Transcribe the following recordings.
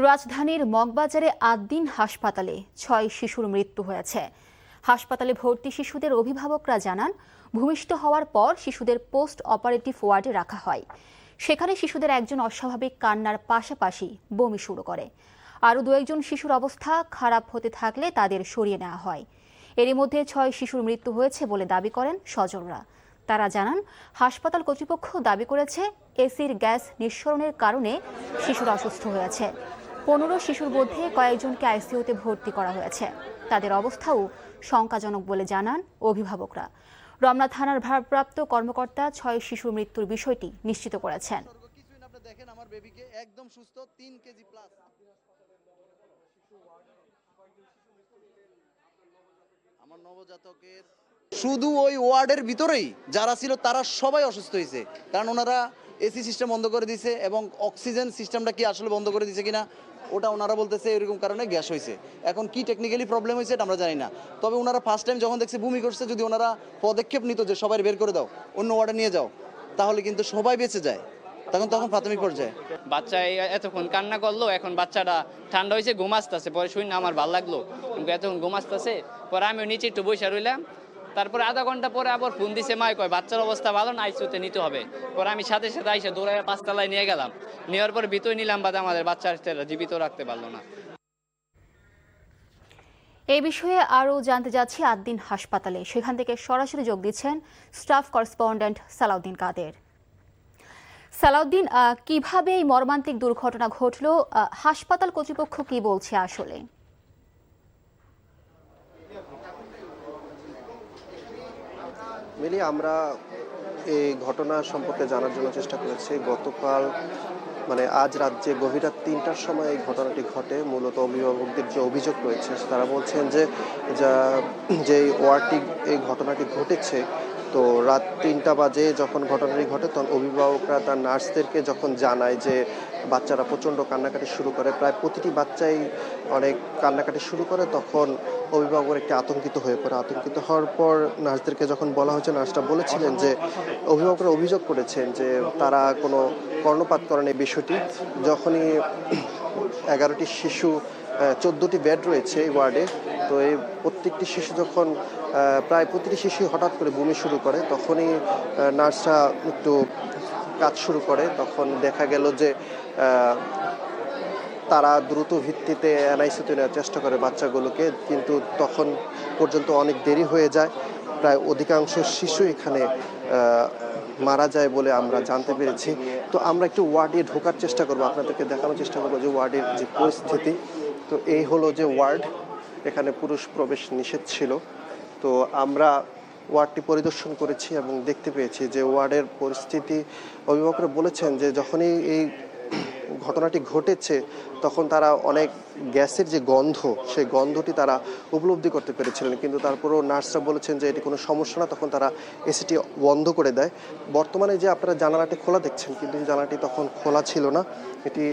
রাজধানীর মগবাজারে আদ্দিন হাসপাতালে ৬ শিশুর মৃত্যু হয়েছে। হাসপাতালে ভর্তি শিশুদের অভিভাবকরা জানান, ভূমিষ্ঠ হওয়ার পর শিশুদের পোস্ট অপারেটিভ ওয়ার্ডে রাখা হয়। সেখানে শিশুদের একজন অস্বাভাবিক কান্নার পাশাপাশি বমি শুরু করে। আরও ২-১ জন শিশুর অবস্থা খারাপ হতে থাকলে তাদের সরিয়ে নেওয়া হয়। এরই মধ্যে ৬ শিশুর মৃত্যু হয়েছে বলে দাবি করেন স্বজনরা। তারা জানান, হাসপাতাল কর্তৃপক্ষ দাবি করেছে এসির গ্যাস নিঃসরণের কারণে শিশুরা অসুস্থ হয়েছে। ১৫ শিশুর মধ্যে কয়েকজনকে আইসিইউতে ভর্তি করা হয়েছে। তাদের অবস্থাও শঙ্কাজনক বলে জানান অভিভাবকরা। রমনা থানার ভারপ্রাপ্ত কর্মকর্তা ৬ শিশুর মৃত্যুর বিষয়টি নিশ্চিত করেছেন। দেখেন আমার বেবিকে একদম সুস্থ, 3 কেজি প্লাস। আমার নবজাতকের শুধু ওই ওয়ার্ডের ভিতরেই যারা ছিল তারা সবাই অসুস্থ হয়েছে, কারণ ওনারা এসি সিস্টেম বন্ধ করে দিয়েছে এবং অক্সিজেন সিস্টেমটা কি আসলে বন্ধ করে দিয়েছে কিনা ওটা ওনারা বলতেছে এরকম কারণে গ্যাস হয়েছে। এখন কি টেকনিক্যালি প্রবলেম হয়েছে এটা আমরা জানি না। তবে ওনারা ফার্স্ট টাইম যখন দেখছে বমি করছে, যদি ওনারা পদক্ষেপ নিত যে সবাই বের করে দাও, অন্য ওয়ার্ডে নিয়ে যাও, তাহলে কিন্তু সবাই বেঁচে যায়। তখন প্রাথমিক পর্যায়ে বাচ্চা এতক্ষণ কান্না করলো, এখন বাচ্চাটা ঠান্ডা হয়েছে, ঘুম আসতেছে। পরে শুনি না আমার ভালো লাগলো, কিন্তু এতক্ষণ ঘুম আসতেছে। পরে আমি নিচে একটু বসে রইলাম। তারপরে আধা ঘন্টা পরে আবার ফোন দিছে, মায় কয় বাচ্চার অবস্থা ভালো না, আইসিইউতে নিতে হবে। পরে আমি সাথে সাথে আইসে দৌড়ায় ৫ তলায় নিয়ে গেলাম। নেওয়ার পরে ভিতরে নিলাম, বাদে আমাদের বাচ্চাটা জীবিত রাখতে পারলো না। এই বিষয়ে আরও জানতে যাচ্ছি আদ্দিন হাসপাতালে। সেখান থেকে সরাসরি যোগ দিচ্ছেন স্টাফ করেসপন্ডেন্ট সালাউদ্দিন কাদের। সালাউদ্দিন, কিভাবে এই মর্মান্তিক দুর্ঘটনা ঘটল? হাসপাতাল কর্তৃপক্ষ কি বলছে আসলে? মিলি, আমরা এই ঘটনা সম্পর্কে জানার জন্য চেষ্টা করেছি। গতকাল আজ রাত গভীর রাত ৩টার সময় এই ঘটনাটি ঘটে। মূলত অভিভাবকদের যে অভিযোগ রয়েছে, তারা বলছেন যে ওয়ার্ডটি এই ঘটনাটি ঘটেছে, তো রাত ৩টা বাজে যখন ঘটনাটি ঘটে, তখন অভিভাবকরা তার নার্সদেরকে যখন জানায় যে বাচ্চারা প্রচণ্ড কান্নাকাটি শুরু করে, প্রায় প্রতিটি বাচ্চাই অনেক কান্নাকাটি শুরু করে, তখন অভিভাবকরা একটি আতঙ্কিত হয়ে পড়ে। আতঙ্কিত হওয়ার পর নার্সদেরকে যখন বলা হয়েছে, নার্সরা বলেছিলেন যে অভিভাবকরা অভিযোগ করেছেন যে তারা কোনো কর্ণপাত করেন এই বিষয়টি। যখনই 11টি শিশু, 14টি বেড রয়েছে এই ওয়ার্ডে, তো এই প্রত্যেকটি শিশু যখন প্রায় প্রতিটি শিশু হঠাৎ করে বমি শুরু করে, তখনই নার্সরা একটু কাজ শুরু করে। তখন দেখা গেল যে তারা দ্রুত ভিত্তিতে এনআইসিইউতে নেওয়ার চেষ্টা করে বাচ্চাগুলোকে, কিন্তু তখন পর্যন্ত অনেক দেরি হয়ে যায়। প্রায় অধিকাংশ শিশু এখানে মারা যায় বলে আমরা জানতে পেরেছি। তো আমরা একটু ওয়ার্ডে ঢোকার চেষ্টা করবো, আপনাদেরকে দেখানোর চেষ্টা করবো যে ওয়ার্ডের যে পরিস্থিতি। তো এই হলো যে ওয়ার্ড, এখানে পুরুষ প্রবেশ নিষেধ ছিল। তো আমরা ওয়ার্ডটি পরিদর্শন করেছি এবং দেখতে পেয়েছি যে ওয়ার্ডের পরিস্থিতি, অভিভাবকরা বলেছেন যে যখনই এই ঘটনাটি ঘটেছে তখন তারা অনেক গ্যাসের যে গন্ধ, সেই গন্ধটি তারা উপলব্ধি করতে পেরেছিলেন, কিন্তু তারপরেও নার্সরা বলেছেন যে এটি কোনো সমস্যা না, তখন তারা এসিটি বন্ধ করে দেয়। বর্তমানে যে আপনারা জানালাটি খোলা দেখছেন, কিন্তু এই জানালাটি তখন খোলা ছিল না, এটি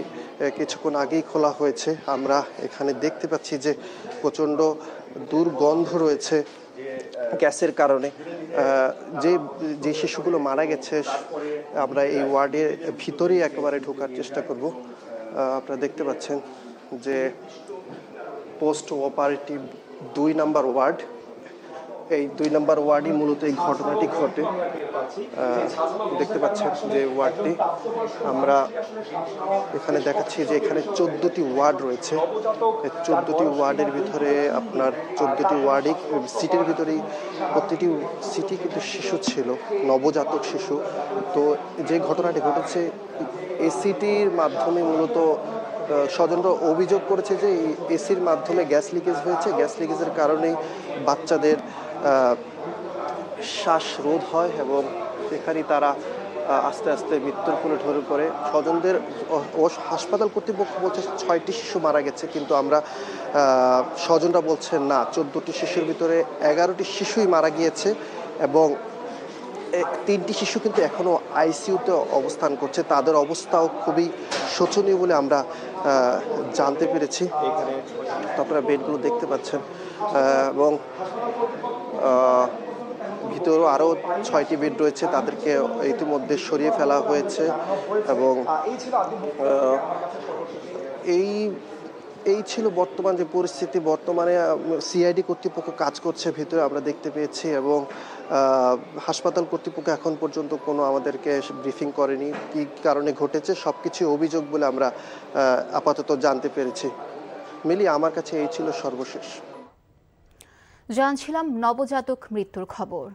কিছুক্ষণ আগেই খোলা হয়েছে। আমরা এখানে দেখতে পাচ্ছি যে প্রচণ্ড দুর্গন্ধ রয়েছে গ্যাসের কারণে। যে শিশুগুলো মারা গেছে, আমরা এই ওয়ার্ডের ভিতরেই একেবারে ঢোকার চেষ্টা করব। আপনারা দেখতে পাচ্ছেন যে পোস্ট অপারেটিভ 2 নম্বর ওয়ার্ড, এই 2 নম্বর ওয়ার্ডই মূলত এই ঘটনাটি ঘটে। দেখতে পাচ্ছেন যে ওয়ার্ডটি, আমরা এখানে দেখাচ্ছি যে এখানে 14টি ওয়ার্ড রয়েছে। এই 14টি ওয়ার্ডের ভিতরে আপনার 14টি ওয়ার্ডই সিটের ভিতরেই, প্রতিটি সিটি কিন্তু শিশু ছিল, নবজাতক শিশু। তো যে ঘটনাটি ঘটেছে, এসিটির মাধ্যমে মূলত স্বজনরা অভিযোগ করেছে যে এসির মাধ্যমে গ্যাস লিকেজ হয়েছে। গ্যাস লিকেজের কারণেই বাচ্চাদের শ্বাসরোধ হয় এবং সেখানেই তারা আস্তে আস্তে মৃত্যুর কোলে ঢলে পড়ে। স্বজনদের হাসপাতাল কর্তৃপক্ষ বলছে 6টি শিশু মারা গেছে, কিন্তু আমরা স্বজনরা বলছেন না, 14টি শিশুর ভিতরে 11টি শিশুই মারা গিয়েছে এবং 3টি শিশু কিন্তু এখনও আইসিইউতে অবস্থান করছে। তাদের অবস্থাও খুবই শোচনীয় বলে আমরা জানতে পেরেছি। এখানে আপনারা বেডগুলো দেখতে পাচ্ছেন এবং ভিতরেও আরও 6টি বেড রয়েছে, তাদেরকে ইতিমধ্যে সরিয়ে ফেলা হয়েছে এবং এই এই ছিল বর্তমান যে পরিস্থিতি। বর্তমানে সিআইডি কর্তৃপক্ষ কাজ করছে ভিতরে আমরা দেখতে পেয়েছি, এবং হাসপাতাল কর্তৃপক্ষ এখন পর্যন্ত কোনো আমাদেরকে ব্রিফিং করেনি। কী কারণে ঘটেছে সবকিছু অভিযোগ বলে আমরা আপাতত জানতে পেরেছি। মিলি, আমার কাছে এই ছিল সর্বশেষ। জানছিলাম নবজাতক মৃত্যুর খবর।